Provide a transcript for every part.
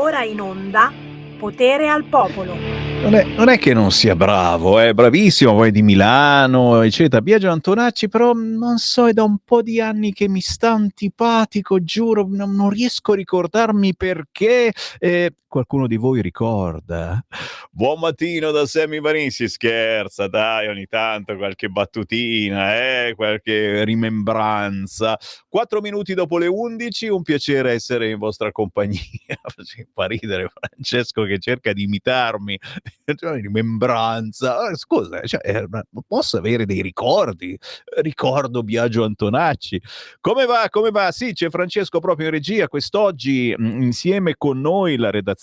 ora in onda Potere al Popolo. Non è che non sia bravo, è bravissimo, poi di Milano, eccetera. Biagio Antonacci, però non so, è da un po' di anni che mi sta antipatico, giuro, non riesco a ricordarmi perché. Qualcuno di voi ricorda? Buon mattino da Sammy Varin, si scherza, dai, ogni tanto qualche battutina, qualche rimembranza. 4 minuti dopo le 11, un piacere essere in vostra compagnia. Fa ridere Francesco che cerca di imitarmi. Rimembranza. Scusa, ma posso avere dei ricordi? Ricordo Biagio Antonacci. Come va? Come va? Sì, c'è Francesco proprio in regia quest'oggi, insieme con noi la redazione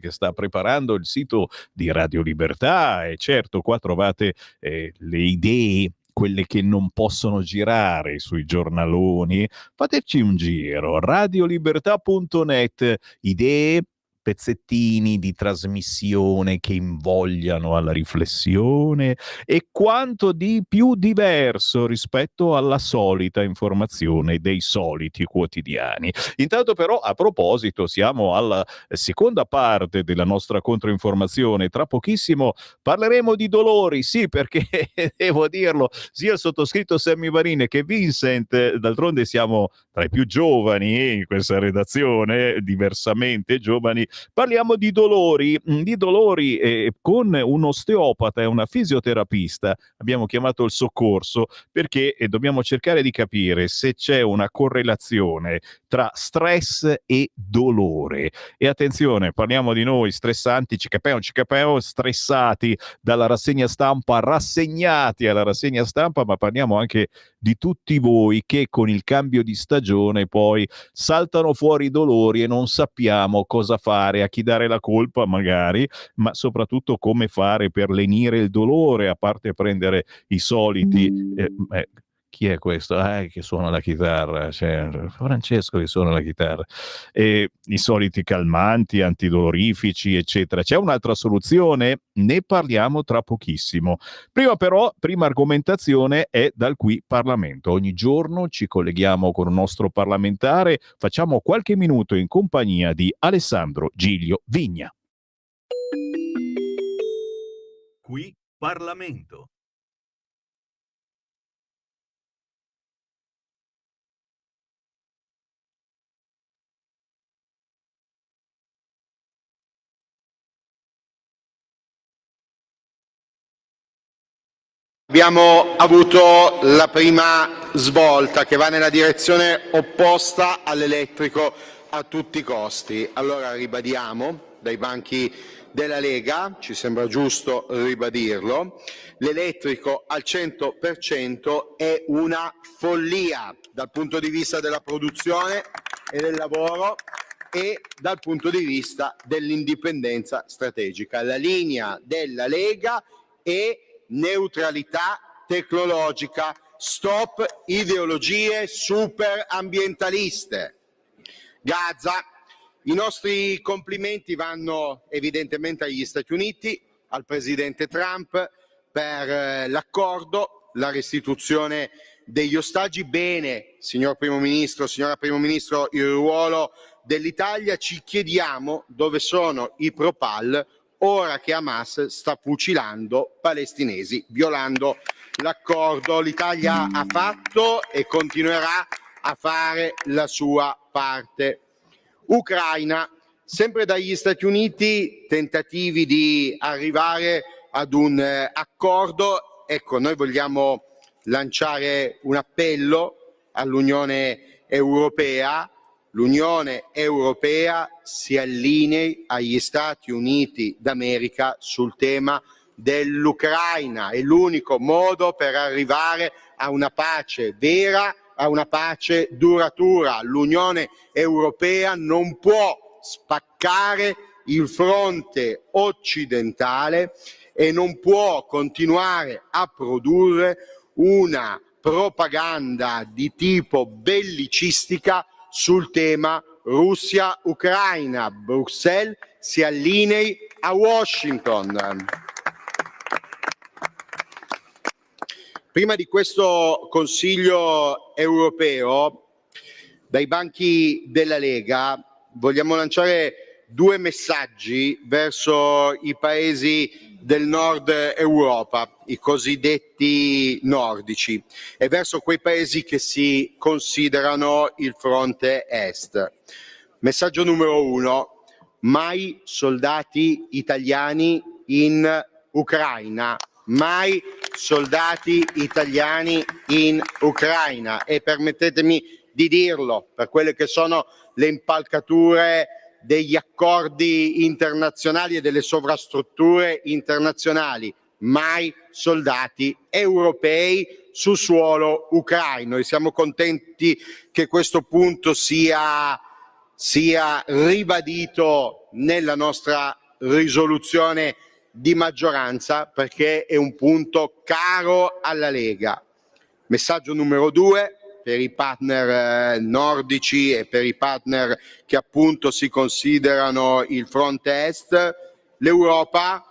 che sta preparando il sito di Radio Libertà, e certo qua trovate le idee, quelle che non possono girare sui giornaloni. Fateci un giro, radiolibertà.net, idee, pezzettini di trasmissione che invogliano alla riflessione e quanto di più diverso rispetto alla solita informazione dei soliti quotidiani. Intanto però, a proposito, siamo alla seconda parte della nostra controinformazione. Tra pochissimo parleremo di dolori, sì, perché devo dirlo, sia il sottoscritto Sammy Varin che Vincent, d'altronde siamo tra i più giovani in questa redazione, diversamente giovani. Parliamo di dolori con un osteopata e una fisioterapista. Abbiamo chiamato il soccorso perché dobbiamo cercare di capire se c'è una correlazione tra stress e dolore. E attenzione, parliamo di noi stressanti, cicapeo, stressati dalla rassegna stampa, rassegnati alla rassegna stampa, ma parliamo anche di tutti voi che con il cambio di stagione poi saltano fuori i dolori e non sappiamo cosa fare, a chi dare la colpa magari, ma soprattutto come fare per lenire il dolore, a parte prendere i soliti chi è questo? Che suona la chitarra, cioè, Francesco che suona la chitarra. I soliti calmanti, antidolorifici, eccetera. C'è un'altra soluzione? Ne parliamo tra pochissimo. Prima argomentazione è dal Qui Parlamento. Ogni giorno ci colleghiamo con un nostro parlamentare, facciamo qualche minuto in compagnia di Alessandro Giglio Vigna. Qui Parlamento. Abbiamo avuto la prima svolta che va nella direzione opposta all'elettrico a tutti i costi. Allora ribadiamo dai banchi della Lega, ci sembra giusto ribadirlo, l'elettrico al 100% è una follia dal punto di vista della produzione e del lavoro e dal punto di vista dell'indipendenza strategica. La linea della Lega è neutralità tecnologica, stop ideologie super ambientaliste. Gaza, i nostri complimenti vanno evidentemente agli Stati Uniti, al presidente Trump per l'accordo, la restituzione degli ostaggi. Bene, signor Primo Ministro, signora Primo Ministro, il ruolo dell'Italia. Ci chiediamo dove sono i Propal ora che Hamas sta fucilando palestinesi, violando l'accordo. L'Italia ha fatto e continuerà a fare la sua parte. Ucraina, sempre dagli Stati Uniti, tentativi di arrivare ad un accordo. Ecco, noi vogliamo lanciare un appello all'Unione Europea. L'Unione Europea si allinei agli Stati Uniti d'America sul tema dell'Ucraina. È l'unico modo per arrivare a una pace vera, a una pace duratura. L'Unione Europea non può spaccare il fronte occidentale e non può continuare a produrre una propaganda di tipo bellicistica sul tema Russia-Ucraina. Bruxelles si allinei a Washington. Prima di questo Consiglio europeo, dai banchi della Lega vogliamo lanciare due messaggi verso i paesi del nord Europa, i cosiddetti nordici, e verso quei paesi che si considerano il fronte est. Messaggio numero 1: mai soldati italiani in Ucraina, mai soldati italiani in Ucraina. E permettetemi di dirlo, per quelle che sono le impalcature degli accordi internazionali e delle sovrastrutture internazionali, mai soldati europei su suolo ucraino, e siamo contenti che questo punto sia ribadito nella nostra risoluzione di maggioranza, perché è un punto caro alla Lega. Messaggio numero 2 per i partner nordici e per i partner che appunto si considerano il fronte est: l'Europa,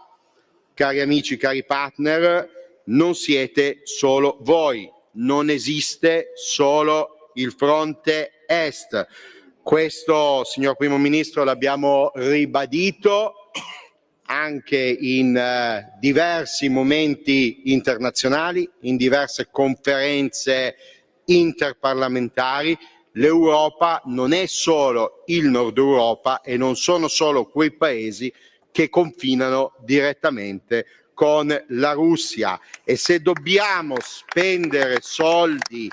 cari amici, cari partner, non siete solo voi, non esiste solo il fronte est. Questo, signor Primo Ministro, l'abbiamo ribadito anche in diversi momenti internazionali, in diverse conferenze interparlamentari. L'Europa non è solo il Nord Europa e non sono solo quei paesi che confinano direttamente con la Russia, e se dobbiamo spendere soldi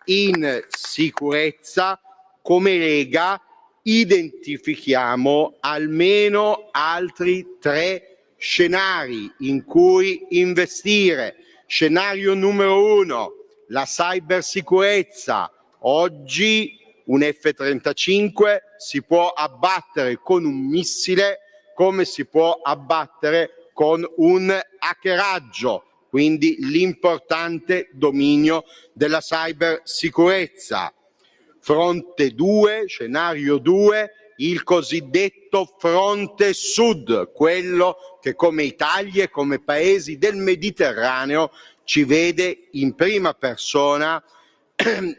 in sicurezza, come Lega identifichiamo almeno altri 3 scenari in cui investire. Scenario numero 1: la cybersicurezza. Oggi un F-35 si può abbattere con un missile come si può abbattere con un hackeraggio, quindi l'importante dominio della cybersicurezza. Fronte 2, scenario 2, il cosiddetto fronte sud, quello che come Italia e come paesi del Mediterraneo ci vede in prima persona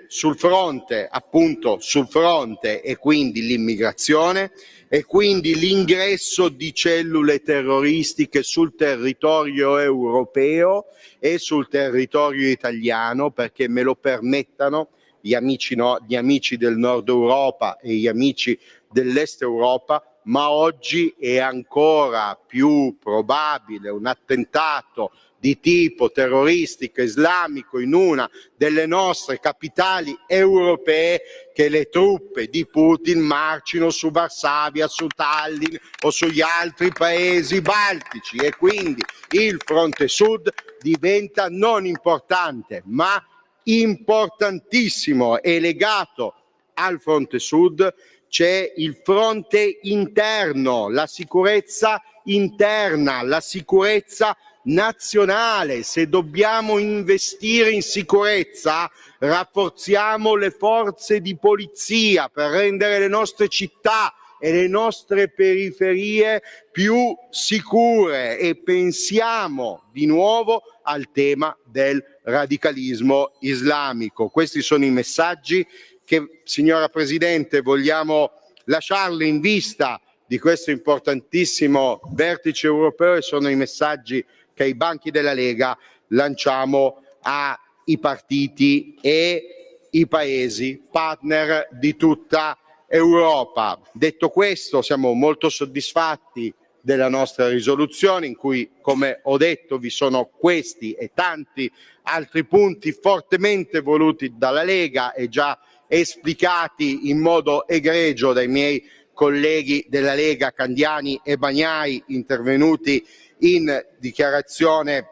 sul fronte, appunto sul fronte, e quindi l'immigrazione e quindi l'ingresso di cellule terroristiche sul territorio europeo e sul territorio italiano, perché me lo permettano gli amici del Nord Europa e gli amici dell'Est Europa, ma oggi è ancora più probabile un attentato di tipo terroristico islamico in una delle nostre capitali europee che le truppe di Putin marcino su Varsavia, su Tallinn o sugli altri paesi baltici, e quindi il fronte sud diventa non importante ma importantissimo. E legato al fronte sud c'è il fronte interno, la sicurezza interna, la sicurezza nazionale. Se dobbiamo investire in sicurezza, rafforziamo le forze di polizia per rendere le nostre città e le nostre periferie più sicure, e pensiamo di nuovo al tema del radicalismo islamico. Questi sono i messaggi che, signora Presidente, vogliamo lasciarle in vista di questo importantissimo vertice europeo, e sono i messaggi che ai banchi della Lega lanciamo ai partiti e i paesi partner di tutta Europa. Detto questo, siamo molto soddisfatti della nostra risoluzione, in cui, come ho detto, vi sono questi e tanti altri punti fortemente voluti dalla Lega e già esplicati in modo egregio dai miei colleghi della Lega Candiani e Bagnai, intervenuti in dichiarazione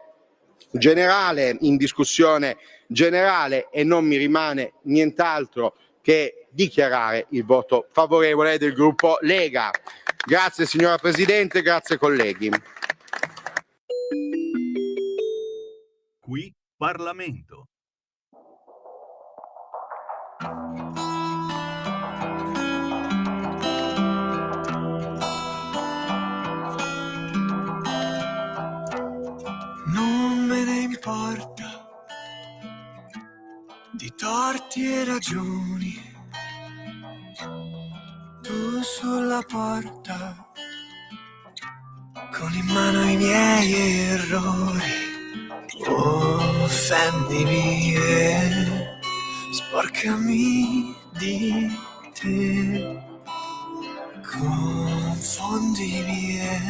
generale, in discussione generale, e non mi rimane nient'altro che dichiarare il voto favorevole del gruppo Lega. Grazie signora Presidente, grazie colleghi. Qui Parlamento. Non me ne importa di torti e ragioni, tu sulla porta, con in mano i miei errori. Offendimi e sporcami di te, confondimi e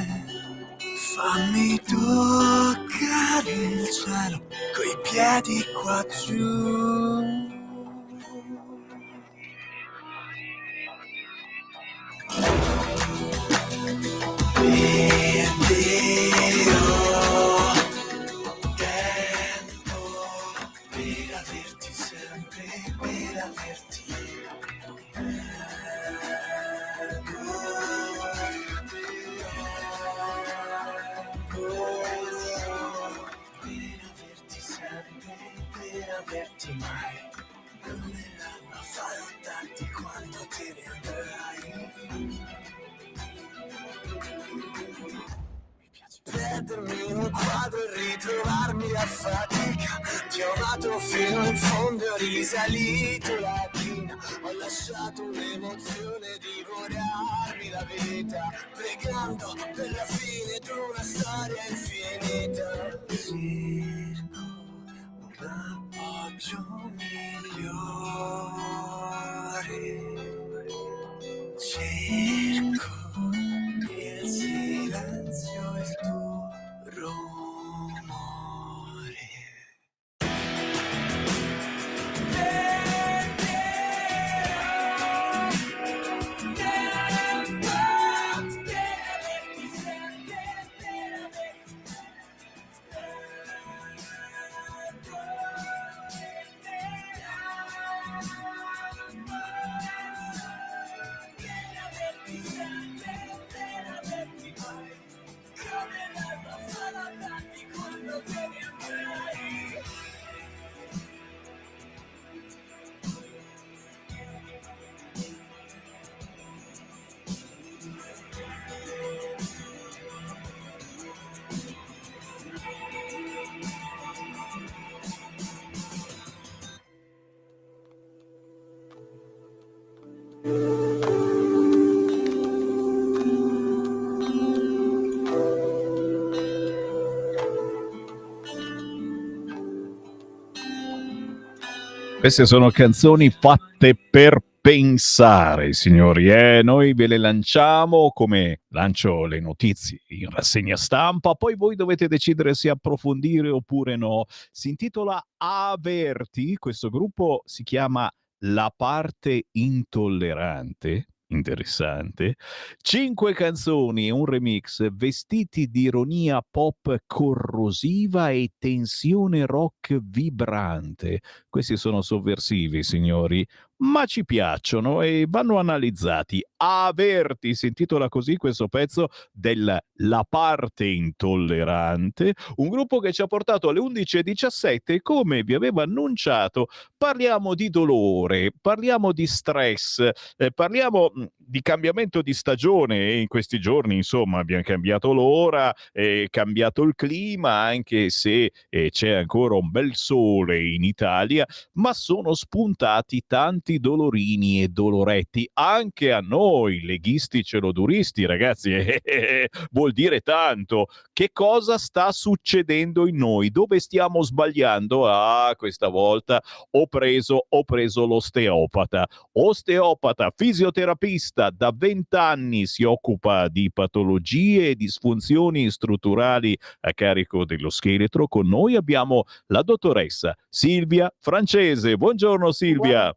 fammi toccare il cielo coi piedi qua giù. Perderò tempo per averti sempre, per averti. Per averti sempre, per averti mai. Come l'alba farò tardi quando te ne andrai. Perdermi in un quadro e ritrovarmi a fatica. Ti ho amato fino in fondo e ho risalito la china. Ho lasciato un'emozione divorarmi la vita, pregando per la fine di una storia infinita. Cerco un appoggio migliore, cerco il silenzio, il tuo rumore. Queste sono canzoni fatte per pensare, signori. Noi ve le lanciamo come lancio le notizie in rassegna stampa, poi voi dovete decidere se approfondire oppure no. Si intitola Averti, questo gruppo si chiama La Parte Intollerante. Interessante. 5 canzoni e un remix vestiti di ironia pop corrosiva e tensione rock vibrante. Questi sono sovversivi, signori, ma ci piacciono e vanno analizzati. Averti, si intitola così questo pezzo del La Parte Intollerante, un gruppo che ci ha portato alle 11:17 e come vi avevo annunciato parliamo di dolore, parliamo di stress, parliamo di cambiamento di stagione e in questi giorni insomma abbiamo cambiato l'ora, cambiato il clima, anche se c'è ancora un bel sole in Italia, ma sono spuntati tanti dolorini e doloretti anche a noi leghisti celoduristi, ragazzi. Vuol dire tanto. Che cosa sta succedendo in noi? Dove stiamo sbagliando? Questa volta ho preso l'osteopata, fisioterapista, da 20 anni si occupa di patologie e disfunzioni strutturali a carico dello scheletro. Con noi abbiamo la dottoressa Silvia Francese. Buongiorno Silvia.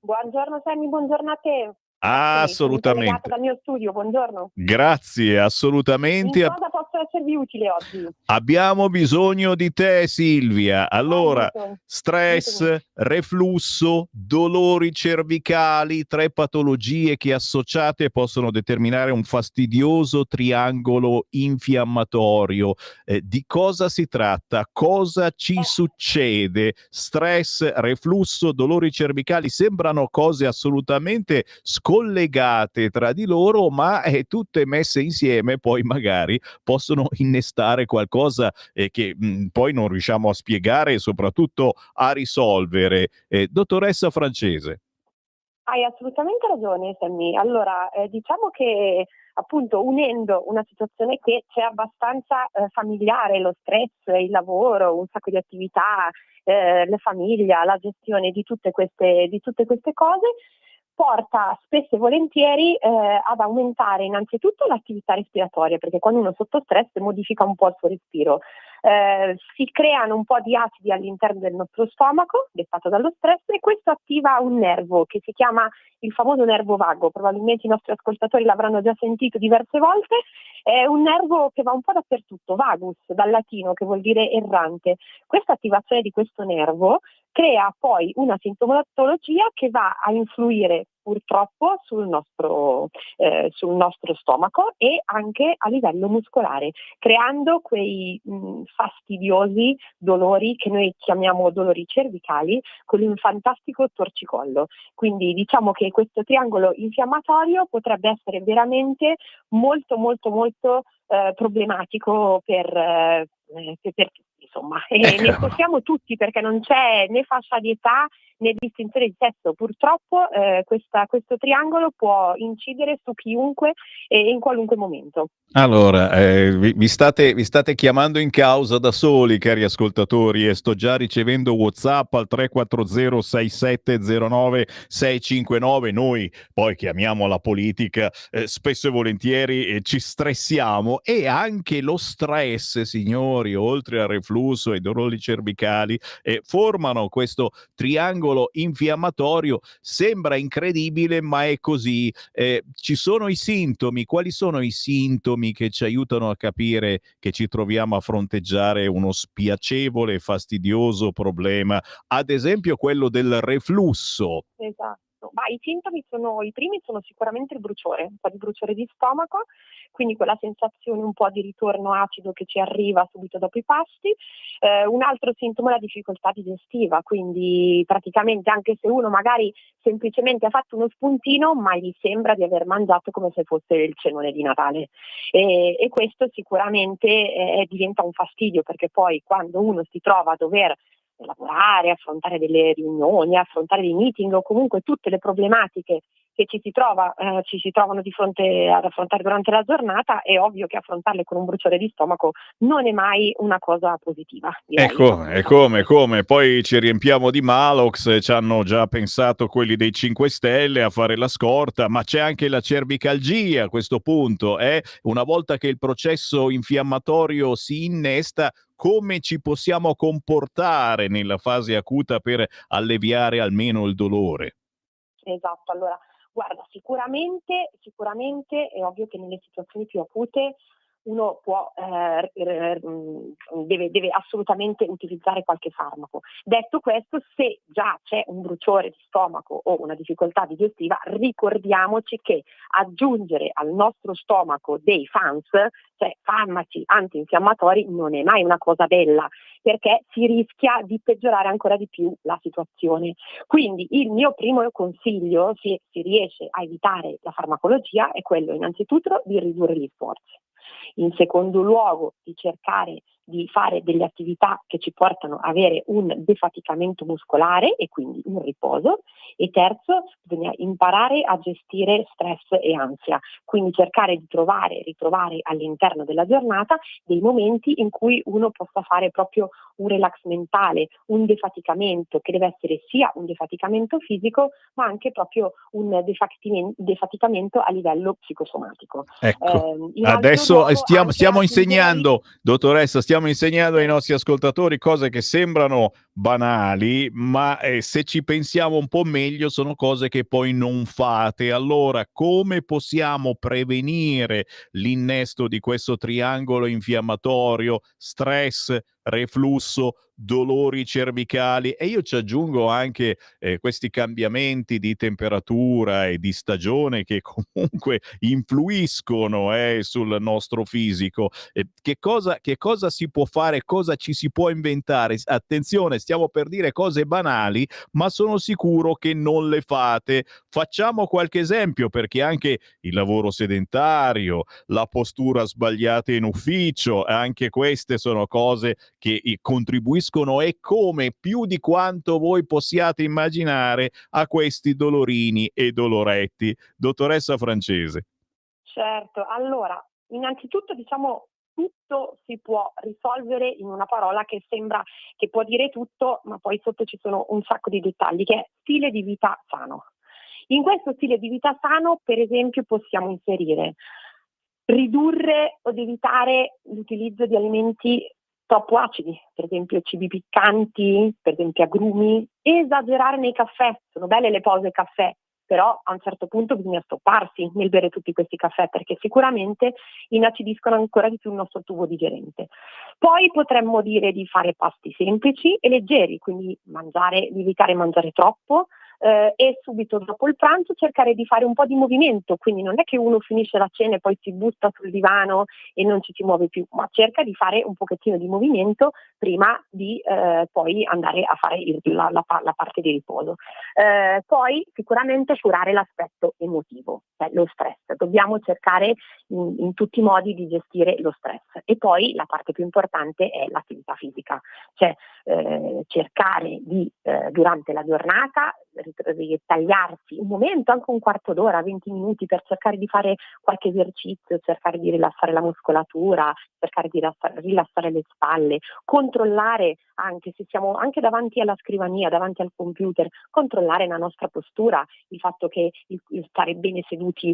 Buongiorno Sammy, buongiorno a te. Assolutamente. Dal mio studio, buongiorno. Grazie, assolutamente. In cosa posso esservi utile oggi? Abbiamo bisogno di te, Silvia. Allora, stress, reflusso, dolori cervicali, 3 patologie che associate possono determinare un fastidioso triangolo infiammatorio. Di cosa si tratta? Cosa ci succede? Stress, reflusso, dolori cervicali sembrano cose assolutamente scollegate tra di loro, ma tutte messe insieme poi magari possono innestare qualcosa che poi non riusciamo a spiegare e soprattutto a risolvere. Dottoressa Francese. Hai assolutamente ragione, Sammy. Allora, diciamo che appunto unendo una situazione che c'è abbastanza familiare, lo stress, il lavoro, un sacco di attività, la famiglia, la gestione di tutte queste cose, porta spesso e volentieri ad aumentare innanzitutto l'attività respiratoria, perché quando uno è sotto stress modifica un po' il suo respiro. Si creano un po' di acidi all'interno del nostro stomaco, dettato dallo stress, e questo attiva un nervo che si chiama il famoso nervo vago. Probabilmente i nostri ascoltatori l'avranno già sentito diverse volte. È un nervo che va un po' dappertutto, vagus, dal latino, che vuol dire errante. Questa attivazione di questo nervo crea poi una sintomatologia che va a influire purtroppo sul nostro stomaco e anche a livello muscolare, creando quei fastidiosi dolori che noi chiamiamo dolori cervicali, con un fantastico torcicollo. Quindi diciamo che questo triangolo infiammatorio potrebbe essere veramente molto molto molto problematico per tutti, insomma, e ne soffriamo tutti, perché non c'è né fascia di età né distinzione di sesso. Purtroppo questo triangolo può incidere su chiunque e in qualunque momento. Allora, vi state chiamando in causa da soli, cari ascoltatori, e sto già ricevendo WhatsApp al 340 6709 659. Noi poi chiamiamo la politica, spesso e volentieri ci stressiamo, e anche lo stress, signori, oltre al reflusso e ai dolori cervicali, formano questo triangolo infiammatorio. Sembra incredibile, ma è così. Ci sono i sintomi. Quali sono i sintomi che ci aiutano a capire che ci troviamo a fronteggiare uno spiacevole e fastidioso problema, ad esempio quello del reflusso? Esatto. Ma i primi sono sicuramente il bruciore, un po' di bruciore di stomaco, quindi quella sensazione un po' di ritorno acido che ci arriva subito dopo i pasti. Un altro sintomo è la difficoltà digestiva, quindi praticamente anche se uno magari semplicemente ha fatto uno spuntino, ma gli sembra di aver mangiato come se fosse il cenone di Natale, e questo sicuramente diventa un fastidio, perché poi quando uno si trova a dover lavorare, affrontare delle riunioni, affrontare dei meeting, o comunque tutte le problematiche che ci si trovano di fronte ad affrontare durante la giornata, è ovvio che affrontarle con un bruciore di stomaco non è mai una cosa positiva, direi. Ecco, e come poi ci riempiamo di Malox, ci hanno già pensato quelli dei 5 Stelle a fare la scorta, ma c'è anche la cervicalgia a questo punto. Una volta che il processo infiammatorio si innesta, come ci possiamo comportare nella fase acuta per alleviare almeno il dolore? Esatto, allora guarda, sicuramente è ovvio che nelle situazioni più acute uno deve assolutamente utilizzare qualche farmaco. Detto questo, se già c'è un bruciore di stomaco o una difficoltà digestiva, ricordiamoci che aggiungere al nostro stomaco dei FANS, cioè farmaci antinfiammatori, non è mai una cosa bella, perché si rischia di peggiorare ancora di più la situazione. Quindi il mio primo consiglio, se si riesce a evitare la farmacologia, è quello innanzitutto di ridurre gli sforzi. In secondo luogo, di cercare di fare delle attività che ci portano a avere un defaticamento muscolare e quindi un riposo. E terzo, bisogna imparare a gestire stress e ansia, quindi cercare di ritrovare all'interno della giornata dei momenti in cui uno possa fare proprio un relax mentale, un defaticamento che deve essere sia un defaticamento fisico, ma anche proprio un defaticamento a livello psicosomatico. Ecco, adesso stiamo insegnando, dottoressa, stiamo insegnando ai nostri ascoltatori cose che sembrano banali, ma se ci pensiamo un po' meglio sono cose che poi non fate. Allora, come possiamo prevenire l'innesto di questo triangolo infiammatorio, stress, reflusso, dolori cervicali? E io ci aggiungo anche questi cambiamenti di temperatura e di stagione che comunque influiscono sul nostro fisico. Che cosa si può fare, cosa ci si può inventare? Attenzione, stiamo per dire cose banali, ma sono sicuro che non le fate. Facciamo qualche esempio, perché anche il lavoro sedentario, la postura sbagliata in ufficio, anche queste sono cose che contribuiscono reagiscono e come, più di quanto voi possiate immaginare, a questi dolorini e doloretti. Dottoressa Francese. Certo, allora, innanzitutto diciamo tutto si può risolvere in una parola che sembra che può dire tutto, ma poi sotto ci sono un sacco di dettagli, che è stile di vita sano. In questo stile di vita sano, per esempio, possiamo inserire ridurre o evitare l'utilizzo di alimenti troppo acidi, per esempio cibi piccanti, per esempio agrumi, esagerare nei caffè. Sono belle le pause caffè, però a un certo punto bisogna stopparsi nel bere tutti questi caffè, perché sicuramente inacidiscono ancora di più il nostro tubo digerente. Poi potremmo dire di fare pasti semplici e leggeri, quindi di evitare mangiare troppo, e subito dopo il pranzo cercare di fare un po' di movimento, quindi non è che uno finisce la cena e poi si butta sul divano e non ci si muove più, ma cerca di fare un pochettino di movimento prima di poi andare a fare la parte di riposo. Poi sicuramente curare l'aspetto emotivo, lo stress. Dobbiamo cercare in tutti i modi di gestire lo stress. E poi la parte più importante è l'attività fisica, cioè cercare di durante la giornata tagliarsi un momento, anche un quarto d'ora, 20 minuti, per cercare di fare qualche esercizio, cercare di rilassare la muscolatura, cercare di rilassare le spalle, controllare anche se siamo anche davanti alla scrivania, davanti al computer, controllare la nostra postura, il fatto che il stare bene seduti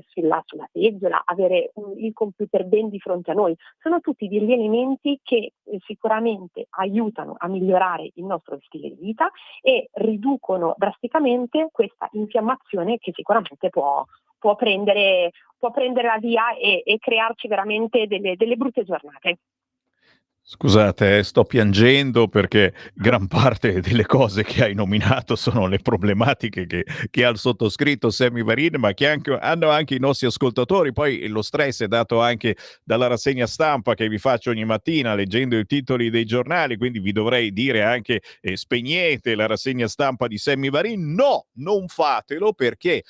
sulla seggiola, avere il computer ben di fronte a noi, sono tutti degli elementi che sicuramente aiutano a migliorare il nostro stile di vita e riducono drasticamente questa infiammazione che sicuramente può prendere la via e crearci veramente delle brutte giornate. Scusate, sto piangendo perché gran parte delle cose che hai nominato sono le problematiche che ha il sottoscritto Sammy Varin, ma che hanno anche i nostri ascoltatori. Poi lo stress è dato anche dalla rassegna stampa che vi faccio ogni mattina leggendo i titoli dei giornali, quindi vi dovrei dire anche spegnete la rassegna stampa di Sammy Varin. No, non fatelo perché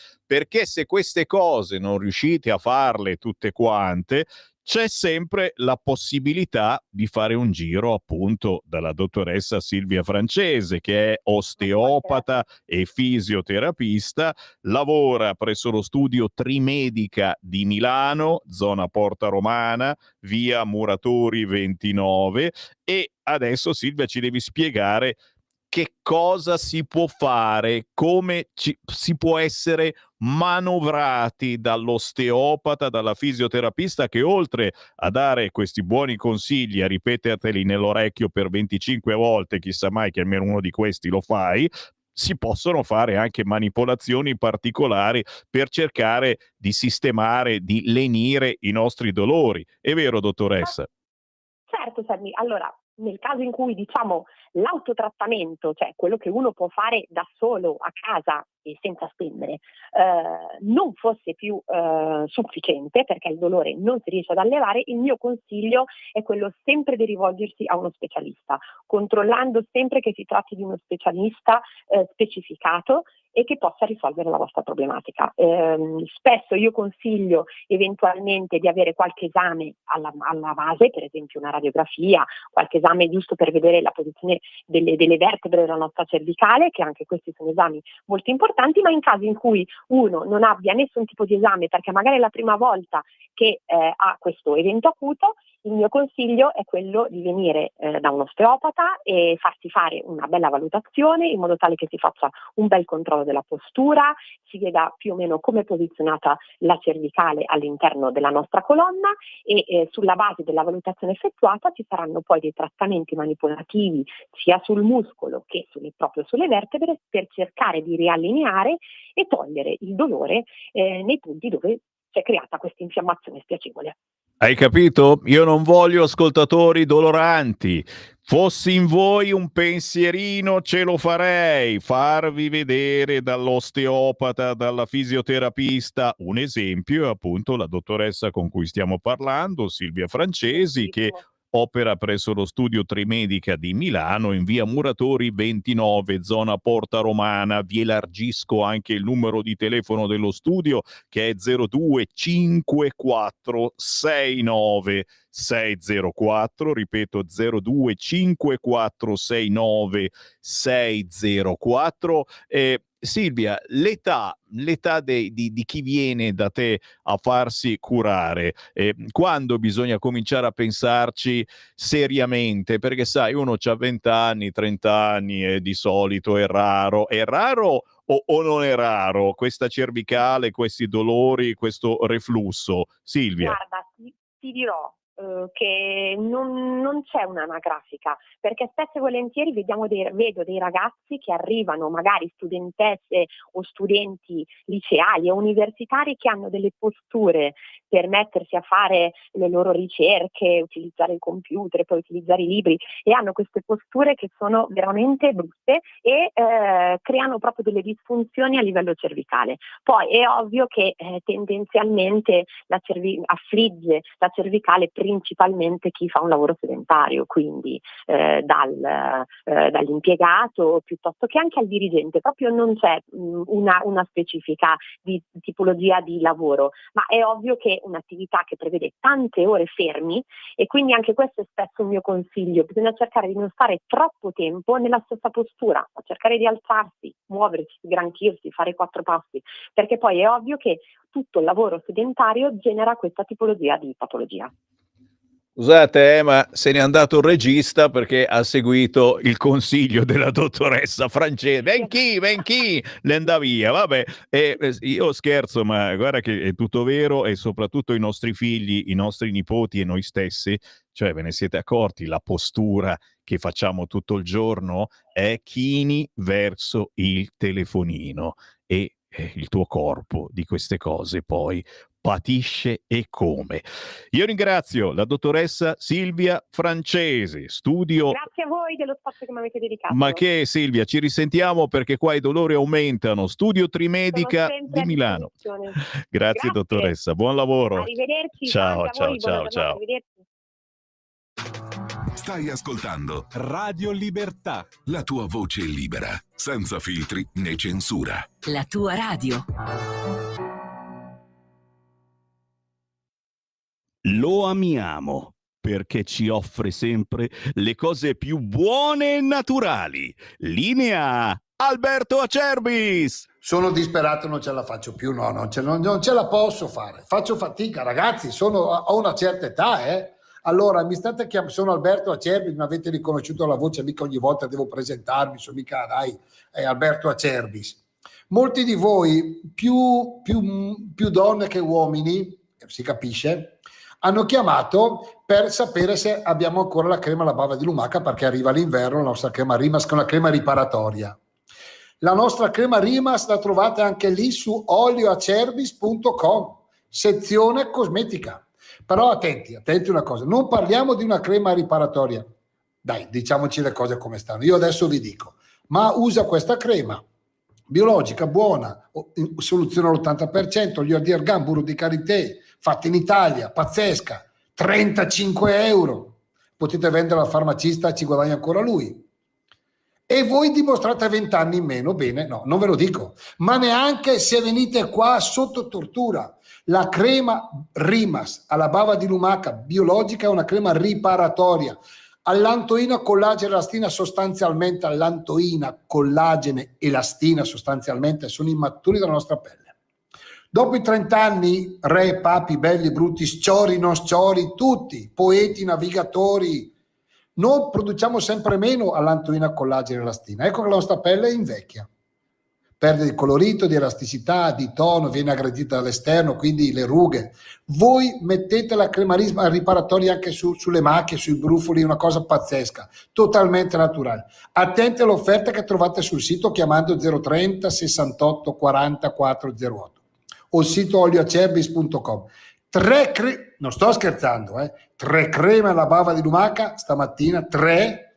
se queste cose non riuscite a farle tutte quante, c'è sempre la possibilità di fare un giro appunto dalla dottoressa Silvia Francese, che è osteopata e fisioterapista, lavora presso lo studio Trimedica di Milano, zona Porta Romana, via Muratori 29, e adesso Silvia ci devi spiegare che cosa si può fare, come si può essere manovrati dall'osteopata, dalla fisioterapista, che oltre a dare questi buoni consigli, a ripeterteli nell'orecchio per 25 volte, chissà mai che almeno uno di questi lo fai, si possono fare anche manipolazioni particolari per cercare di sistemare, di lenire i nostri dolori. È vero, dottoressa? Certo, Sammy. Allora, nel caso in cui diciamo l'autotrattamento, cioè quello che uno può fare da solo a casa e senza spendere, non fosse più sufficiente perché il dolore non si riesce ad allevare, il mio consiglio è quello sempre di rivolgersi a uno specialista, controllando sempre che si tratti di uno specialista specificato e che possa risolvere la vostra problematica. Spesso io consiglio eventualmente di avere qualche esame alla base, per esempio una radiografia, qualche esame giusto per vedere la posizione delle vertebre della nostra cervicale, che anche questi sono esami molto importanti, ma in caso in cui uno non abbia nessun tipo di esame, perché magari è la prima volta che ha questo evento acuto, il mio consiglio è quello di venire da un osteopata e farsi fare una bella valutazione in modo tale che si faccia un bel controllo della postura, si veda più o meno come è posizionata la cervicale all'interno della nostra colonna e sulla base della valutazione effettuata ci saranno poi dei trattamenti manipolativi sia sul muscolo che proprio sulle vertebre per cercare di riallineare e togliere il dolore nei punti dove si è creata questa infiammazione spiacevole. Hai capito? Io non voglio ascoltatori doloranti. Fossi in voi un pensierino ce lo farei, farvi vedere dall'osteopata, dalla fisioterapista. Un esempio è appunto la dottoressa con cui stiamo parlando, Silvia Francesi, che opera presso lo studio Trimedica di Milano in via Muratori 29, zona Porta Romana. Vi elargisco anche il numero di telefono dello studio, che è 025469 604, ripeto 025469 604. Silvia, l'età di chi viene da te a farsi curare, quando bisogna cominciare a pensarci seriamente? Perché sai, uno c'ha 20 anni, 30 anni e di solito è raro o non è raro questa cervicale, questi dolori, questo reflusso? Silvia. Guarda, ti dirò che non c'è un'anagrafica, perché spesso e volentieri vedo dei ragazzi che arrivano, magari studentesse o studenti liceali o universitari, che hanno delle posture per mettersi a fare le loro ricerche, utilizzare il computer, poi utilizzare i libri, e hanno queste posture che sono veramente brutte e creano proprio delle disfunzioni a livello cervicale. Poi è ovvio che tendenzialmente affligge la cervicale principalmente chi fa un lavoro sedentario, quindi dall'impiegato piuttosto che anche al dirigente. Proprio non c'è una specifica di tipologia di lavoro, ma è ovvio che un'attività che prevede tante ore fermi, e quindi anche questo è spesso un mio consiglio: bisogna cercare di non stare troppo tempo nella stessa postura, ma cercare di alzarsi, muoversi, sgranchirsi, fare 4 passi, perché poi è ovvio che tutto il lavoro sedentario genera questa tipologia di patologia. Scusate, ma se n'è andato il regista perché ha seguito il consiglio della dottoressa Francese. Ven chi, le andava via. Vabbè, io scherzo, ma guarda che è tutto vero, e soprattutto i nostri figli, i nostri nipoti e noi stessi, cioè ve ne siete accorti, la postura che facciamo tutto il giorno è chini verso il telefonino, e il tuo corpo di queste cose poi patisce e come. Io ringrazio la dottoressa Silvia Francese, studio... Grazie a voi dello spazio che mi avete dedicato. Ma che, Silvia, ci risentiamo perché qua i dolori aumentano. Studio Trimedica di Milano. Grazie dottoressa, buon lavoro. Arrivederci. Ciao, ciao. Arrivederci. Stai ascoltando Radio Libertà, la tua voce libera, senza filtri né censura. La tua radio. lo amiamo perché ci offre sempre le cose più buone e naturali. Linea Alberto Acerbis. Sono disperato, non ce la faccio più, non ce la posso fare, faccio fatica, ragazzi, ho una certa età, Allora, mi state chiamando, sono Alberto Acerbis, mi avete riconosciuto la voce, mica ogni volta devo presentarmi, sono mica, dai, è Alberto Acerbis. Molti di voi, più donne che uomini, si capisce, hanno chiamato per sapere se abbiamo ancora la crema alla bava di lumaca, perché arriva l'inverno, la nostra crema Rimas, che è una crema riparatoria. La nostra crema Rimas la trovate anche lì su olioacerbis.com, sezione cosmetica. Però attenti una cosa, non parliamo di una crema riparatoria, dai, diciamoci le cose come stanno. Io adesso vi dico, ma usa questa crema biologica, buona, soluzione all'80%, olio di argan, burro di karité, fatta in Italia, pazzesca, 35 euro, potete vendere al farmacista, ci guadagna ancora lui. E voi dimostrate 20 anni in meno, bene, no, non ve lo dico, ma neanche se venite qua sotto tortura. La crema Rimas alla bava di lumaca biologica è una crema riparatoria. Allantoina, collagene, elastina, sostanzialmente allantoina, collagene, elastina sostanzialmente sono i mattoni della nostra pelle. Dopo i 30 anni, re, papi, belli, brutti, sciori, non sciori, tutti, poeti, navigatori, noi produciamo sempre meno allantoina, collagene, elastina. Ecco che la nostra pelle invecchia, perde di colorito, di elasticità, di tono, viene aggredita dall'esterno, quindi le rughe. Voi mettete la crema riparatoria anche sulle macchie, sui brufoli, una cosa pazzesca, totalmente naturale. Attenti all'offerta che trovate sul sito chiamando 030 68 40 408 o il sito olioacerbis.com. Non sto scherzando, 3 creme alla bava di lumaca stamattina, 3,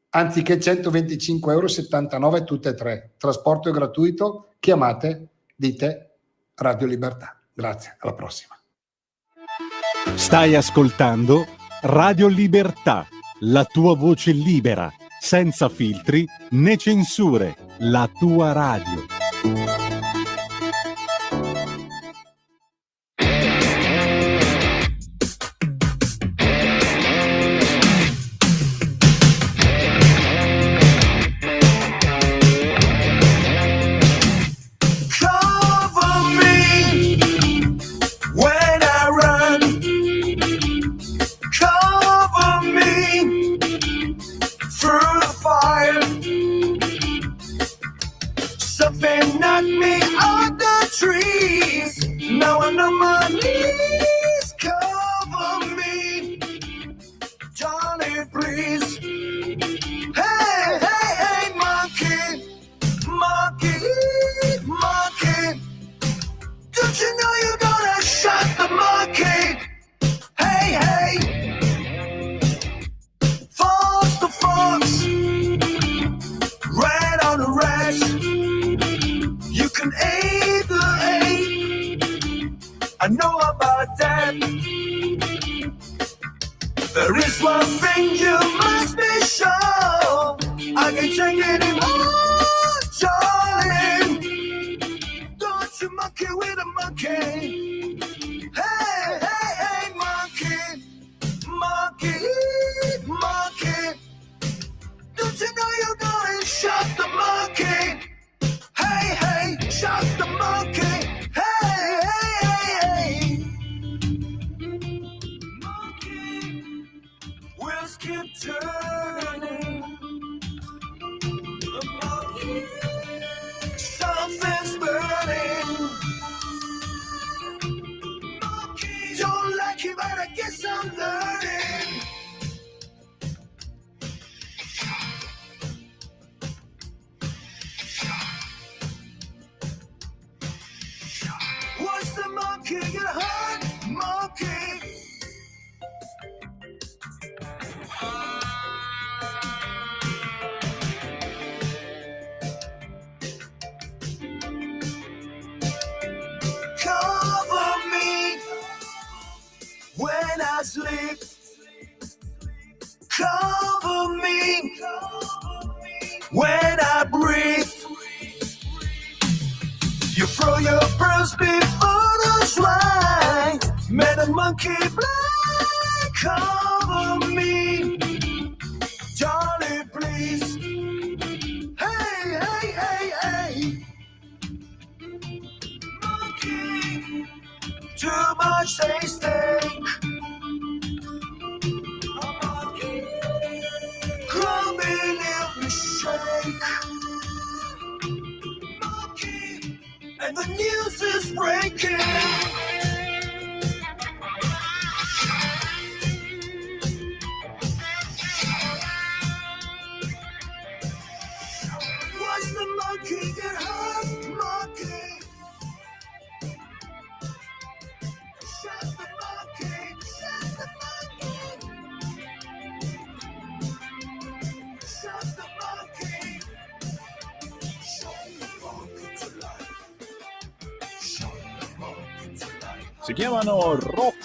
anziché 125 euro, 79 tutte e 3. Trasporto è gratuito, chiamate, dite Radio Libertà. Grazie, alla prossima. Stai ascoltando Radio Libertà, la tua voce libera, senza filtri né censure, la tua radio. Don't you know you're gonna shock the monkey? Hey, hey. Fox the fox, rat on the rat. You can aid the aid. I know about that. There is one thing you must be sure. I can't take it anymore, darling. Don't you monkey with a monkey. Hey, hey, hey, monkey. Monkey, monkey. Don't you know you're going to shock the monkey? Hey, hey, shock the monkey. Hey, hey, hey, hey. Monkey, wheels keep turning. The monkey, something's burning. Monkey, don't like it, but I guess I'm learning. What's the monkey get hurt? Monkey. Cover me when I sleep. Cover me when I breathe. You throw your pearls before the swine. Man, a monkey blind. Cover me, Johnny, please. Hey, hey, hey, hey. Monkey, too much they stink. A monkey, crumbing in the shake. Monkey, and the news is breaking. Watch the monkey get hurt, monkey. Shut the monkey, shut the monkey. Shut the monkey. Shut the monkey to life. Shut the monkey to life. Si chiamano Rock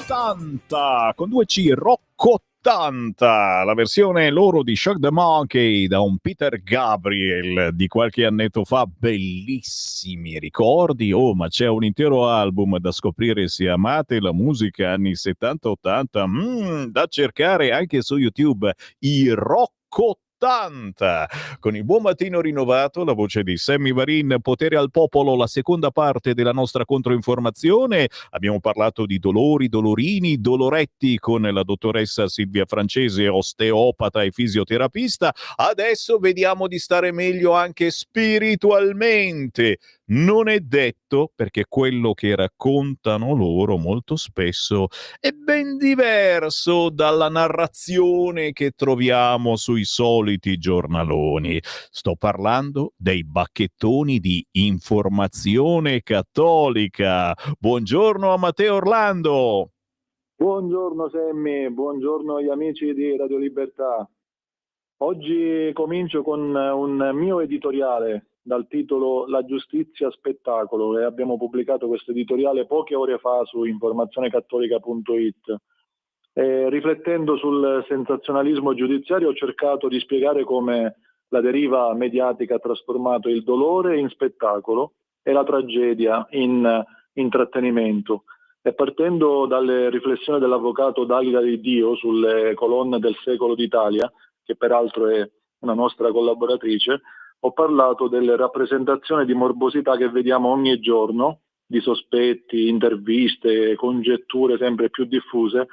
80 con 2C, Rock 80, la versione loro di Shock the Monkey da un Peter Gabriel di qualche annetto fa, bellissimi ricordi. Oh, ma c'è un intero album da scoprire se amate la musica anni 70-80, da cercare anche su YouTube, i Rock 80. Con il buon mattino rinnovato, la voce di Sammy Varin, Potere al Popolo, la seconda parte della nostra controinformazione. Abbiamo parlato di dolori, dolorini, doloretti con la dottoressa Silvia Francese, osteopata e fisioterapista. Adesso vediamo di stare meglio anche spiritualmente. Non è detto, perché quello che raccontano loro molto spesso è ben diverso dalla narrazione che troviamo sui soliti giornaloni. Sto parlando dei bacchettoni di Informazione Cattolica. Buongiorno a Matteo Orlando. Buongiorno Sammy, buongiorno agli amici di Radio Libertà. Oggi comincio con un mio editoriale dal titolo La giustizia spettacolo, e abbiamo pubblicato questo editoriale poche ore fa su informazionecattolica.it. Riflettendo sul sensazionalismo giudiziario ho cercato di spiegare come la deriva mediatica ha trasformato il dolore in spettacolo e la tragedia in intrattenimento. E partendo dalle riflessioni dell'avvocato Dalila Di Dio sulle colonne del Secolo d'Italia, che peraltro è una nostra collaboratrice, ho parlato delle rappresentazioni di morbosità che vediamo ogni giorno, di sospetti, interviste, congetture sempre più diffuse,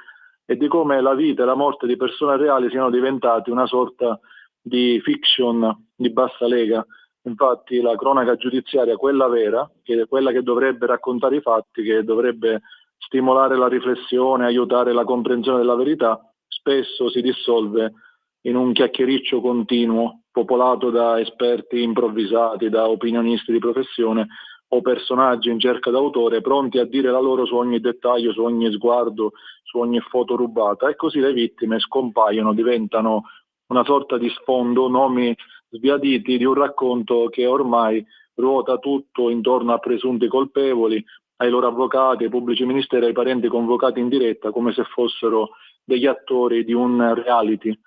e di come la vita e la morte di persone reali siano diventate una sorta di fiction di bassa lega. Infatti la cronaca giudiziaria, quella vera, che è quella che dovrebbe raccontare i fatti, che dovrebbe stimolare la riflessione, aiutare la comprensione della verità, spesso si dissolve in un chiacchiericcio continuo, popolato da esperti improvvisati, da opinionisti di professione, o personaggi in cerca d'autore pronti a dire la loro su ogni dettaglio, su ogni sguardo, su ogni foto rubata, e così le vittime scompaiono, diventano una sorta di sfondo, nomi sbiaditi di un racconto che ormai ruota tutto intorno a presunti colpevoli, ai loro avvocati, ai pubblici ministeri, ai parenti convocati in diretta come se fossero degli attori di un reality.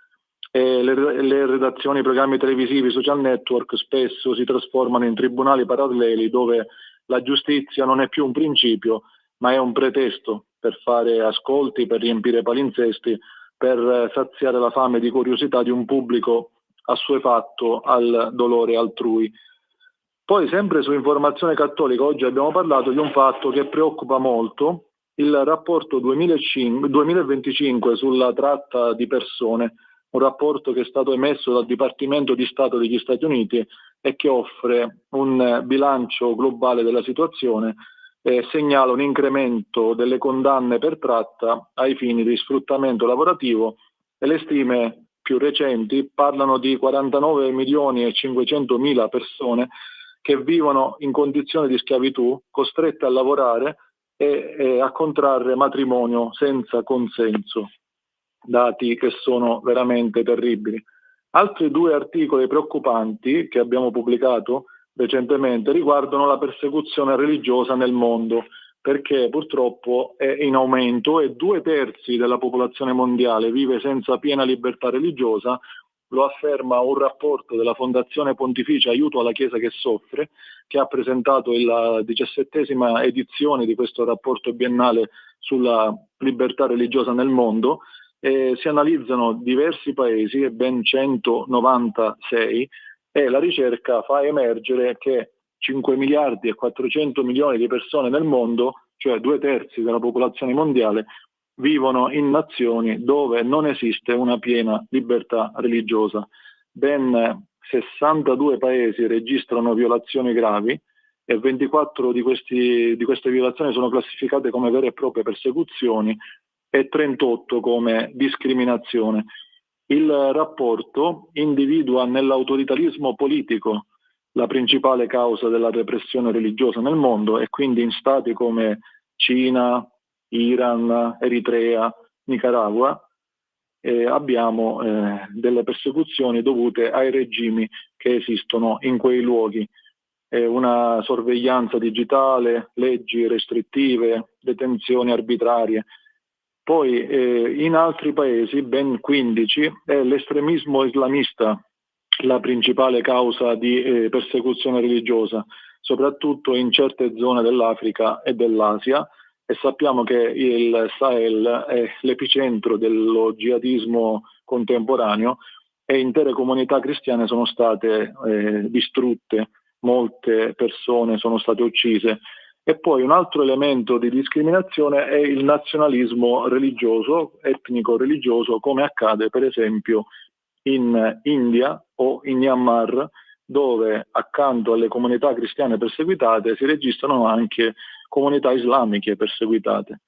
E le redazioni, i programmi televisivi, i social network spesso si trasformano in tribunali paralleli dove la giustizia non è più un principio, ma è un pretesto per fare ascolti, per riempire palinsesti, per saziare la fame di curiosità di un pubblico assuefatto al dolore altrui. Poi, sempre su Informazione Cattolica, oggi abbiamo parlato di un fatto che preoccupa molto, il rapporto 2025 sulla tratta di persone, un rapporto che è stato emesso dal Dipartimento di Stato degli Stati Uniti e che offre un bilancio globale della situazione e segnala un incremento delle condanne per tratta ai fini di sfruttamento lavorativo, e le stime più recenti parlano di 49 milioni e 500 mila persone che vivono in condizioni di schiavitù, costrette a lavorare e a contrarre matrimonio senza consenso. Dati che sono veramente terribili. Altri 2 articoli preoccupanti che abbiamo pubblicato recentemente riguardano la persecuzione religiosa nel mondo, perché purtroppo è in aumento e 2/3 della popolazione mondiale vive senza piena libertà religiosa. Lo afferma un rapporto della Fondazione Pontificia Aiuto alla Chiesa che Soffre, che ha presentato la 17ª edizione di questo rapporto biennale sulla libertà religiosa nel mondo. Si analizzano diversi paesi, ben 196, e la ricerca fa emergere che 5 miliardi e 400 milioni di persone nel mondo, cioè 2/3 della popolazione mondiale, vivono in nazioni dove non esiste una piena libertà religiosa. Ben 62 paesi registrano violazioni gravi e 24 di queste violazioni sono classificate come vere e proprie persecuzioni e 38 come discriminazione. Il rapporto individua nell'autoritarismo politico la principale causa della repressione religiosa nel mondo, e quindi in stati come Cina, Iran, Eritrea, Nicaragua abbiamo delle persecuzioni dovute ai regimi che esistono in quei luoghi. Una sorveglianza digitale, leggi restrittive, detenzioni arbitrarie. Poi in altri paesi, ben 15, è l'estremismo islamista la principale causa di persecuzione religiosa, soprattutto in certe zone dell'Africa e dell'Asia, e sappiamo che il Sahel è l'epicentro dello jihadismo contemporaneo e intere comunità cristiane sono state distrutte, molte persone sono state uccise. E poi un altro elemento di discriminazione è il nazionalismo religioso, etnico-religioso, come accade per esempio in India o in Myanmar, dove accanto alle comunità cristiane perseguitate si registrano anche comunità islamiche perseguitate.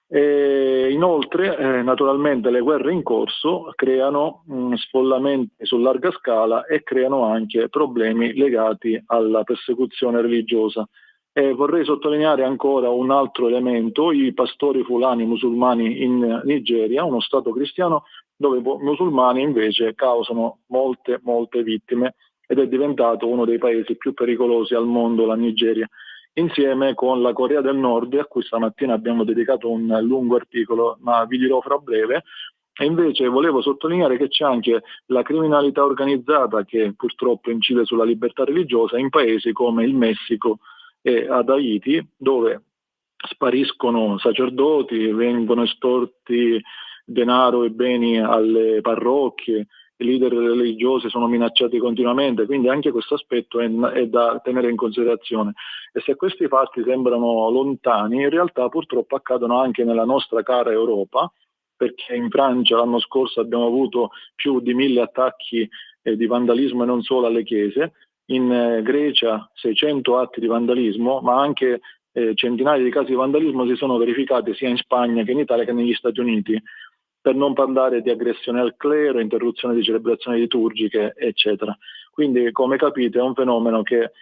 E inoltre, naturalmente, le guerre in corso creano sfollamenti su larga scala e creano anche problemi legati alla persecuzione religiosa. E vorrei sottolineare ancora un altro elemento: i pastori fulani musulmani in Nigeria, uno stato cristiano dove i musulmani invece causano molte vittime, ed è diventato uno dei paesi più pericolosi al mondo, la Nigeria, insieme con la Corea del Nord, a cui stamattina abbiamo dedicato un lungo articolo, ma vi dirò fra breve. E invece volevo sottolineare che c'è anche la criminalità organizzata che purtroppo incide sulla libertà religiosa in paesi come il Messico e ad Haiti, dove spariscono sacerdoti, vengono estorti denaro e beni alle parrocchie, i leader religiosi sono minacciati continuamente, quindi anche questo aspetto è da tenere in considerazione. E se questi fatti sembrano lontani, in realtà purtroppo accadono anche nella nostra cara Europa, perché in Francia l'anno scorso abbiamo avuto più di 1000 attacchi di vandalismo, e non solo, alle chiese, in Grecia 600 atti di vandalismo, ma anche centinaia di casi di vandalismo si sono verificati sia in Spagna che in Italia che negli Stati Uniti, per non parlare di aggressione al clero, interruzione di celebrazioni liturgiche, eccetera. Quindi, come capite, è un fenomeno che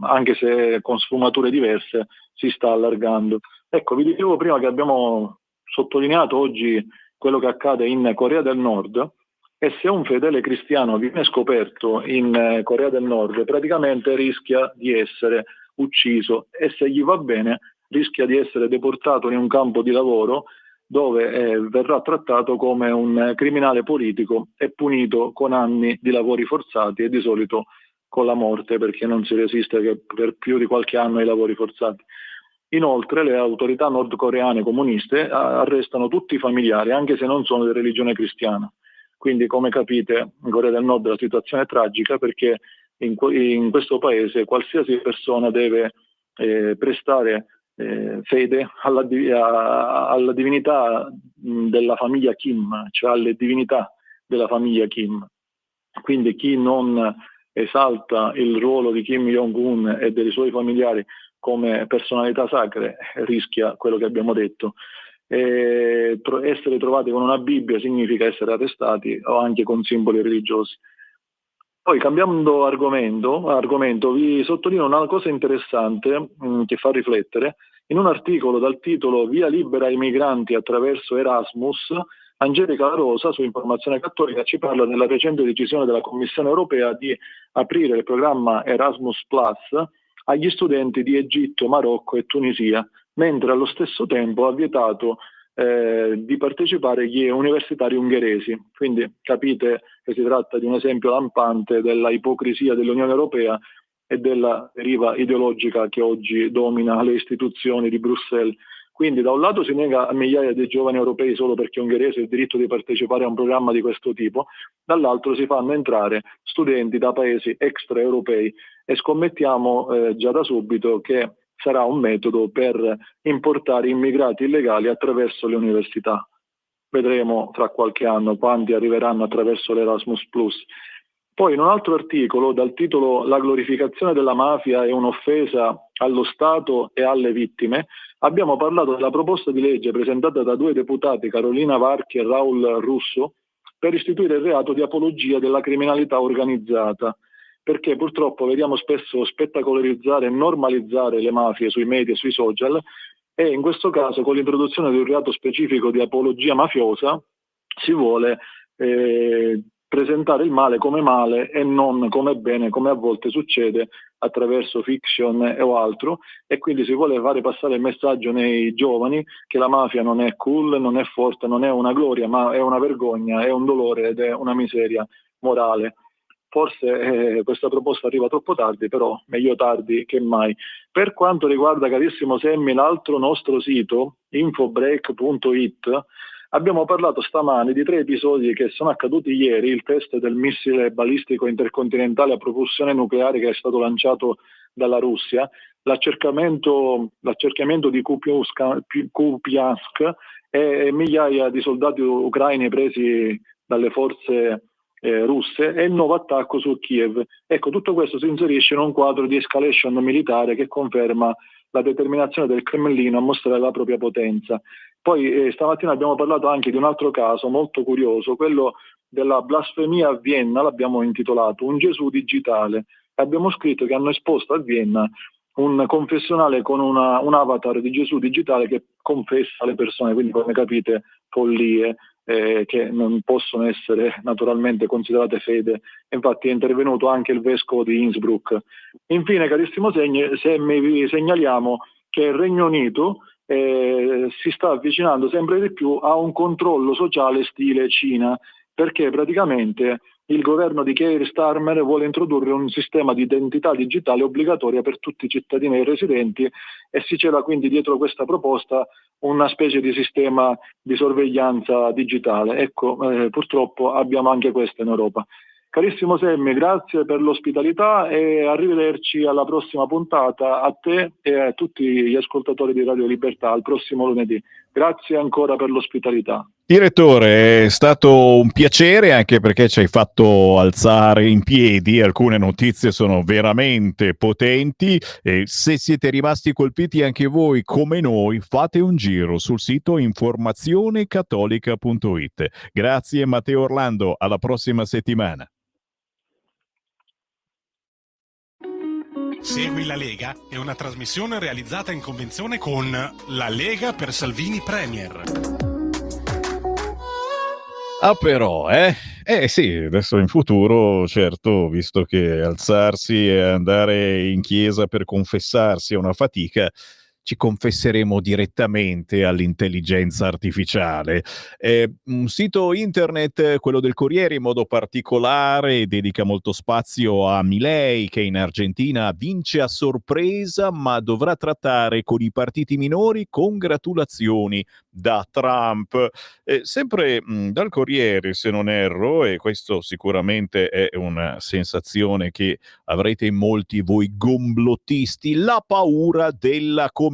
anche se con sfumature diverse, si sta allargando. Ecco, vi dicevo prima che abbiamo sottolineato oggi quello che accade in Corea del Nord, e se un fedele cristiano viene scoperto in Corea del Nord, praticamente rischia di essere ucciso, e se gli va bene rischia di essere deportato in un campo di lavoro dove verrà trattato come un criminale politico e punito con anni di lavori forzati, e di solito con la morte, perché non si resiste che per più di qualche anno ai lavori forzati. Inoltre le autorità nordcoreane comuniste arrestano tutti i familiari, anche se non sono di religione cristiana. Quindi, come capite, in Corea del Nord la situazione è tragica, perché in questo paese qualsiasi persona deve prestare fede alla divinità della famiglia Kim, cioè alle divinità della famiglia Kim. Quindi chi non esalta il ruolo di Kim Jong-un e dei suoi familiari come personalità sacre rischia quello che abbiamo detto. Essere trovati con una Bibbia significa essere arrestati, o anche con simboli religiosi. Poi, cambiando argomento, vi sottolineo una cosa interessante che fa riflettere. In un articolo dal titolo "Via libera ai migranti attraverso Erasmus", Angelica La Rosa, su Informazione Cattolica, ci parla della recente decisione della Commissione europea di aprire il programma Erasmus Plus agli studenti di Egitto, Marocco e Tunisia, mentre allo stesso tempo ha vietato di partecipare gli universitari ungheresi. Quindi capite che si tratta di un esempio lampante della ipocrisia dell'Unione Europea e della deriva ideologica che oggi domina le istituzioni di Bruxelles. Quindi da un lato si nega a migliaia di giovani europei solo perché ungheresi il diritto di partecipare a un programma di questo tipo, dall'altro si fanno entrare studenti da paesi extraeuropei, e scommettiamo già da subito che sarà un metodo per importare immigrati illegali attraverso le università. Vedremo fra qualche anno quanti arriveranno attraverso l'Erasmus+. Poi, in un altro articolo dal titolo "La glorificazione della mafia è un'offesa allo Stato e alle vittime", abbiamo parlato della proposta di legge presentata da due deputati, Carolina Varchi e Raul Russo, per istituire il reato di apologia della criminalità organizzata, perché purtroppo vediamo spesso spettacolarizzare e normalizzare le mafie sui media e sui social, e in questo caso, con l'introduzione di un reato specifico di apologia mafiosa, si vuole presentare il male e non come bene, come a volte succede attraverso fiction o altro, e quindi si vuole fare passare il messaggio nei giovani che la mafia non è cool, non è forte, non è una gloria, ma è una vergogna, è un dolore ed è una miseria morale. Forse questa proposta arriva troppo tardi, però meglio tardi che mai. Per quanto riguarda, carissimo Semmi, l'altro nostro sito, infobreak.it, abbiamo parlato stamani di 3 episodi che sono accaduti ieri: il test del missile balistico intercontinentale a propulsione nucleare che è stato lanciato dalla Russia, l'accerchiamento di Kupiansk e migliaia di soldati ucraini presi dalle forze russe, e il nuovo attacco su Kiev. Ecco, tutto questo si inserisce in un quadro di escalation militare che conferma la determinazione del Cremlino a mostrare la propria potenza. Poi stamattina abbiamo parlato anche di un altro caso molto curioso, quello della blasfemia a Vienna, l'abbiamo intitolato "Un Gesù digitale", e abbiamo scritto che hanno esposto a Vienna un confessionale con un avatar di Gesù digitale che confessa alle persone, quindi, come capite, follie che non possono essere naturalmente considerate fede. Infatti è intervenuto anche il vescovo di Innsbruck. Infine, carissimo Semmi, vi segnaliamo che il Regno Unito si sta avvicinando sempre di più a un controllo sociale stile Cina, perché praticamente il governo di Keir Starmer vuole introdurre un sistema di identità digitale obbligatoria per tutti i cittadini e residenti, e si cela quindi dietro questa proposta una specie di sistema di sorveglianza digitale. Ecco, purtroppo abbiamo anche questo in Europa. Carissimo Semmi, grazie per l'ospitalità e arrivederci alla prossima puntata, a te e a tutti gli ascoltatori di Radio Libertà, al prossimo lunedì. Grazie ancora per l'ospitalità. Direttore, è stato un piacere, anche perché ci hai fatto alzare in piedi. Alcune notizie sono veramente potenti, e se siete rimasti colpiti anche voi come noi, fate un giro sul sito informazionecattolica.it. Grazie Matteo Orlando, alla prossima settimana. Segui la Lega è una trasmissione realizzata in convenzione con La Lega per Salvini Premier. Ah però, sì, adesso in futuro, certo, visto che alzarsi e andare in chiesa per confessarsi è una fatica, ci confesseremo direttamente all'intelligenza artificiale. Un sito internet, quello del Corriere in modo particolare, dedica molto spazio a Milei, che in Argentina vince a sorpresa, ma dovrà trattare con i partiti minori congratulazioni da Trump. Sempre dal Corriere, se non erro, e questo sicuramente è una sensazione che avrete in molti voi gomblottisti, la paura della cometa.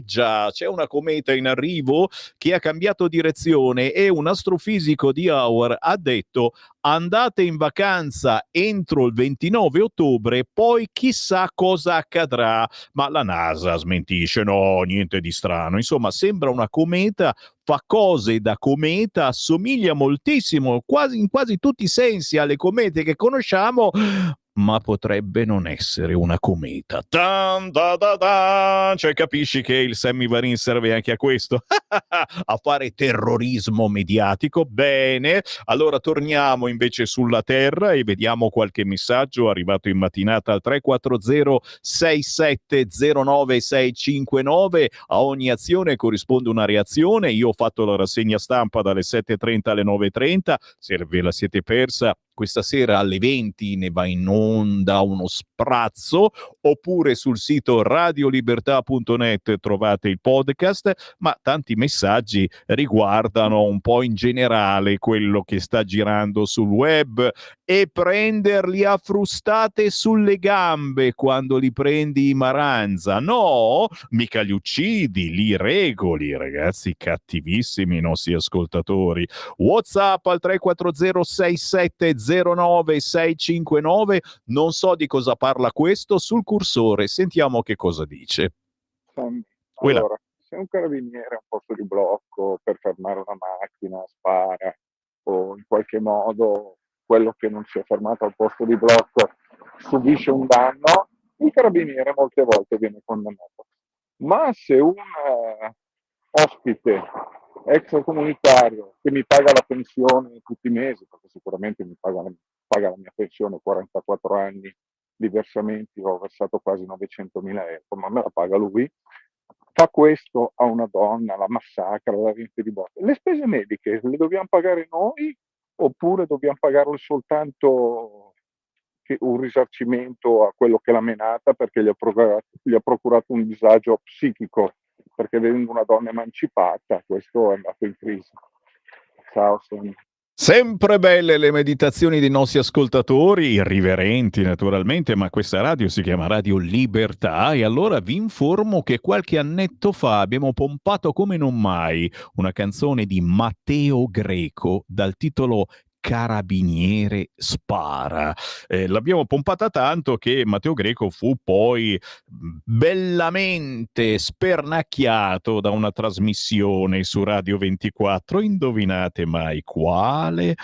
Già, c'è una cometa in arrivo che ha cambiato direzione e un astrofisico di Howard ha detto: andate in vacanza entro il 29 ottobre, poi chissà cosa accadrà. Ma la NASA smentisce, no, niente di strano. Insomma, sembra una cometa, fa cose da cometa, assomiglia moltissimo, in quasi tutti i sensi, alle comete che conosciamo, ma potrebbe non essere una cometa. Tan, da, da, da. Cioè, capisci che il Sammy Varin serve anche a questo? A fare terrorismo mediatico. Bene, allora torniamo invece sulla Terra e vediamo qualche messaggio arrivato in mattinata al 340 6709 659. A ogni azione corrisponde una reazione. Io ho fatto la rassegna stampa dalle 7:30 alle 9:30. Se ve la siete persa, questa sera alle 20 ne va in onda uno sprazzo, oppure sul sito radiolibertà.net trovate il podcast, ma tanti messaggi riguardano un po' in generale quello che sta girando sul web, e prenderli a frustate sulle gambe quando li prendi in maranza. No, mica li uccidi, li regoli, ragazzi, cattivissimi i nostri ascoltatori. WhatsApp al 340 6709 659. Non so di cosa parla questo, sul cursore sentiamo che cosa dice. Allora, se un carabiniere a un posto di blocco per fermare una macchina spara, o in qualche modo quello che non si è fermato al posto di blocco subisce un danno, il carabiniere molte volte viene condannato. Ma se un ospite extracomunitario che mi paga la pensione tutti i mesi, perché sicuramente mi paga la mia pensione, 44 anni di versamenti, ho versato quasi 900.000 euro, ma me la paga lui, fa questo a una donna, la massacra, la riempie di botte. Le spese mediche le dobbiamo pagare noi, oppure dobbiamo pagarle soltanto un risarcimento a quello che l'ha menata perché gli ha procurato un disagio psichico, perché vedendo una donna emancipata questo è andato in crisi. Ciao Sonia. Sempre belle le meditazioni dei nostri ascoltatori, irriverenti naturalmente, ma questa radio si chiama Radio Libertà, e allora vi informo che qualche annetto fa abbiamo pompato come non mai una canzone di Matteo Greco dal titolo Carabiniere spara. L'abbiamo pompata tanto che Matteo Greco fu poi bellamente spernacchiato da una trasmissione su Radio 24. Indovinate mai quale?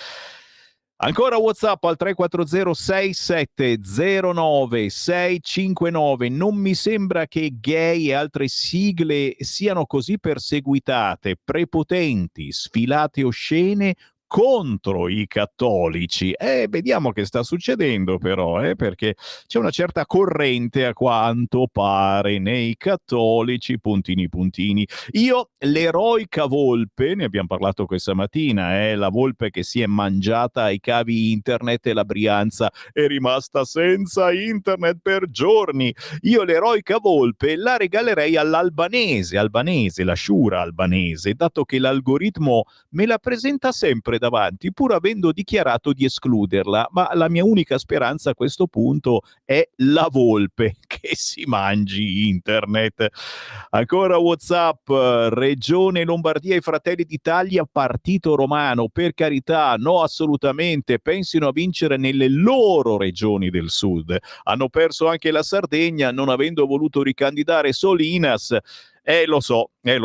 Ancora WhatsApp al 340 6709 659. Non mi sembra che gay e altre sigle siano così perseguitate, prepotenti, sfilate oscene contro i cattolici. Vediamo che sta succedendo però, perché c'è una certa corrente, a quanto pare, nei cattolici, puntini puntini. Io, l'eroica volpe, ne abbiamo parlato questa mattina, la volpe che si è mangiata ai cavi internet, e la Brianza è rimasta senza internet per giorni. Io l'eroica volpe la regalerei all'albanese, la sciura albanese, dato che l'algoritmo me la presenta sempre davanti, pur avendo dichiarato di escluderla. Ma la mia unica speranza a questo punto è la volpe che si mangi internet. Ancora WhatsApp, Regione Lombardia e Fratelli d'Italia, partito romano, per carità, no assolutamente, pensino a vincere nelle loro regioni del sud. Hanno perso anche la Sardegna non avendo voluto ricandidare Solinas. Lo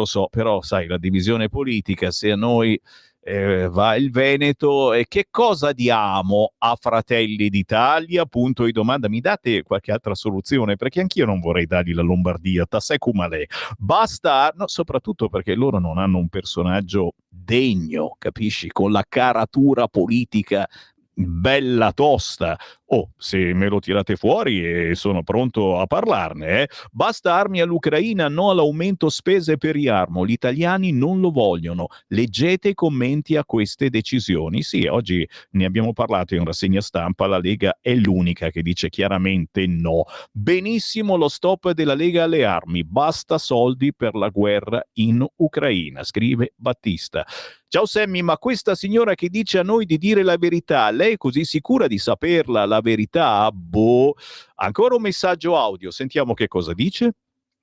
so, però sai, la divisione politica, se a noi va il Veneto. E che cosa diamo a Fratelli d'Italia? Punto di domanda. Mi date qualche altra soluzione? Perché anch'io non vorrei dargli la Lombardia, tassè cumalè. Basta, no, soprattutto perché loro non hanno un personaggio degno, capisci? Con la caratura politica bella tosta. Oh, se me lo tirate fuori sono pronto a parlarne. Basta armi all'Ucraina, no all'aumento spese per IARMO. Gli italiani non lo vogliono. Leggete i commenti a queste decisioni. Sì, oggi ne abbiamo parlato in rassegna stampa. La Lega è l'unica che dice chiaramente no. Benissimo lo stop della Lega alle armi. Basta soldi per la guerra in Ucraina, scrive Battista. Ciao Sammy, ma questa signora che dice a noi di dire la verità, lei è così sicura di saperla la verità? Boh. Ancora un messaggio audio, sentiamo che cosa dice.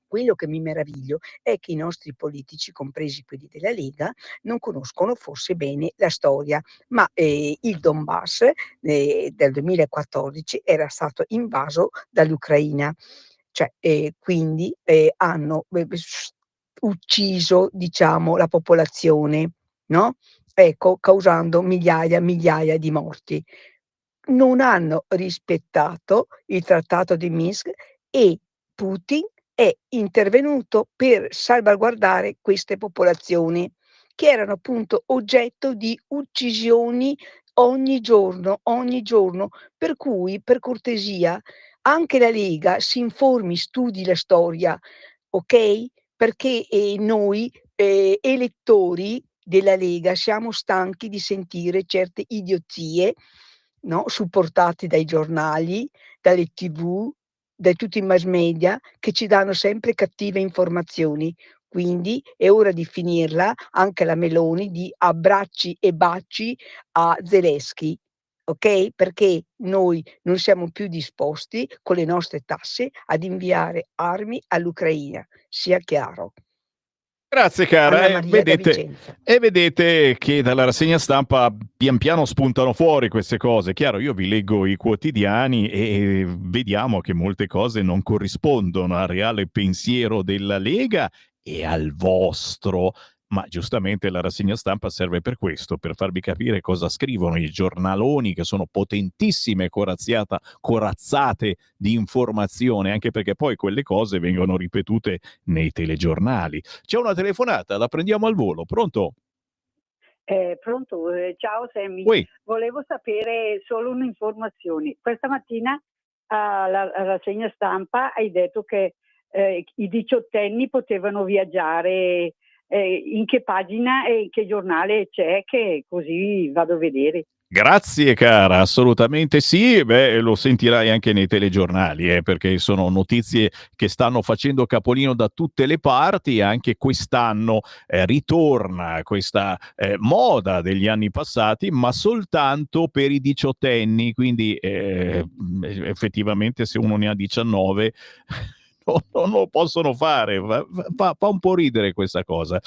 Quello che mi meraviglio è che i nostri politici, compresi quelli della Lega, non conoscono forse bene la storia, ma il Donbass del 2014 era stato invaso dall'Ucraina, cioè, quindi hanno ucciso, diciamo, la popolazione, no? Ecco, causando migliaia di morti. Non hanno rispettato il trattato di Minsk e Putin è intervenuto per salvaguardare queste popolazioni che erano appunto oggetto di uccisioni ogni giorno. Per cui, per cortesia, anche la Lega si informi, studi la storia, ok? Perché noi elettori della Lega siamo stanchi di sentire certe idiozie, no? Supportate dai giornali, dalle TV, da tutti i mass media che ci danno sempre cattive informazioni. Quindi è ora di finirla, anche la Meloni, di abbracci e baci a Zelensky, ok? Perché noi non siamo più disposti con le nostre tasse ad inviare armi all'Ucraina, sia chiaro. Grazie cara, Anna Maria da Vicenza. vedete che dalla rassegna stampa pian piano spuntano fuori queste cose. Chiaro, io vi leggo i quotidiani e vediamo che molte cose non corrispondono al reale pensiero della Lega e al vostro. Ma giustamente la rassegna stampa serve per questo, per farvi capire cosa scrivono i giornaloni, che sono potentissime corazzate di informazione, anche perché poi quelle cose vengono ripetute nei telegiornali. C'è una telefonata, la prendiamo al volo. Pronto? Pronto, ciao Sammy. Ui. Volevo sapere solo un'informazione. Questa mattina alla rassegna stampa hai detto che i diciottenni potevano viaggiare. In che pagina e in che giornale c'è, che così vado a vedere. Grazie cara, assolutamente sì. Beh, lo sentirai anche nei telegiornali, perché sono notizie che stanno facendo capolino da tutte le parti. Anche quest'anno ritorna questa moda degli anni passati, ma soltanto per i diciottenni, quindi effettivamente se uno ne ha 19 non lo possono fare. Fa un po' ridere questa cosa.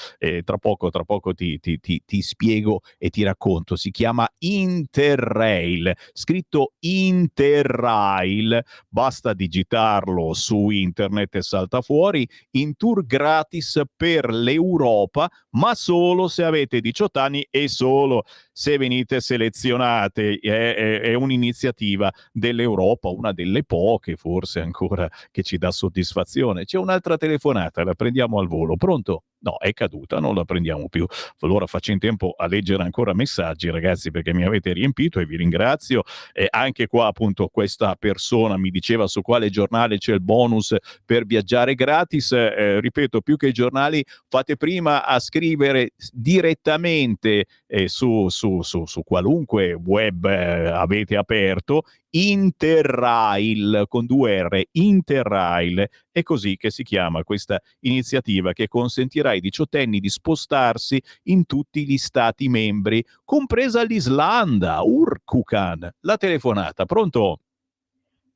Tra poco ti spiego e ti racconto. Si chiama Interrail, scritto Interrail, basta digitarlo su internet e salta fuori. In tour gratis per l'Europa, ma solo se avete 18 anni e solo se venite selezionate. È un'iniziativa dell'Europa, una delle poche forse ancora che ci dà soddisfazione. C'è un'altra telefonata, la prendiamo al volo. Pronto? No, è caduta, non la prendiamo più. Allora faccio in tempo a leggere ancora messaggi, ragazzi, perché mi avete riempito e vi ringrazio. Anche qua appunto questa persona mi diceva su quale giornale c'è il bonus per viaggiare gratis. Ripeto, più che i giornali, fate prima a scrivere direttamente su qualunque web avete aperto, Interrail con 2 R, Interrail. È così che si chiama questa iniziativa che consentirà ai diciottenni di spostarsi in tutti gli stati membri, compresa l'Islanda. Urkukan. La telefonata, pronto?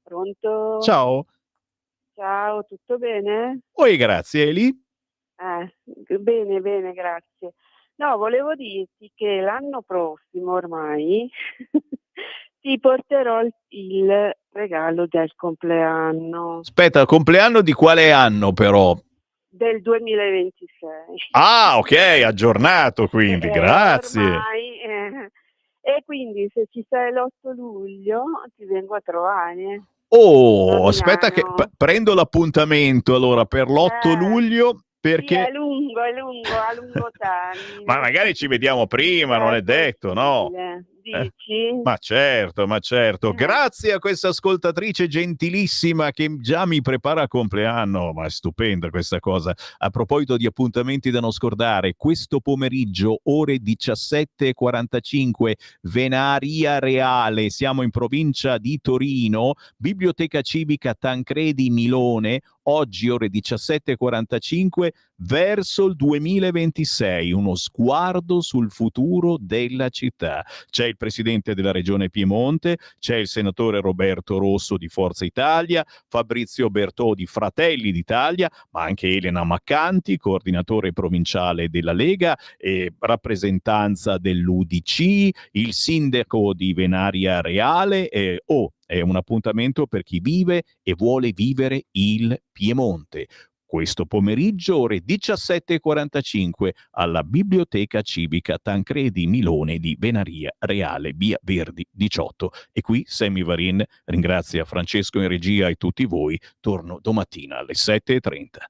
Pronto? Ciao. Ciao, tutto bene? Oi, grazie, Eli. Bene, grazie. No, volevo dirti che l'anno prossimo ormai ti porterò il regalo del compleanno. Aspetta, compleanno di quale anno però? del 2026. Ah, ok, aggiornato quindi, grazie. Ormai, e quindi se ci sei l'8 luglio ti vengo a trovare. Oh, A aspetta che Milano. prendo l'appuntamento allora per l'8 luglio Sì, perché è lungo, a lungo termine. ma magari ci vediamo prima, non è detto, no? Dici? Ma certo. Grazie a questa ascoltatrice gentilissima che già mi prepara a compleanno, ma è stupenda questa cosa. A proposito di appuntamenti da non scordare, questo pomeriggio ore 17:45 Venaria Reale, siamo in provincia di Torino, Biblioteca Civica Tancredi Milone, oggi ore 17:45 verso il 2026, uno sguardo sul futuro della città. C'è il presidente della regione Piemonte, c'è il senatore Roberto Rosso di Forza Italia, Fabrizio Bertò di Fratelli d'Italia, ma anche Elena Maccanti, coordinatore provinciale della Lega e rappresentanza dell'UDC, il sindaco di Venaria Reale è un appuntamento per chi vive e vuole vivere il Piemonte. Questo pomeriggio ore 17:45 alla Biblioteca Civica Tancredi Milone di Venaria Reale, via Verdi 18. E qui Sammy Varin ringrazia Francesco in regia e tutti voi. Torno domattina alle 7:30.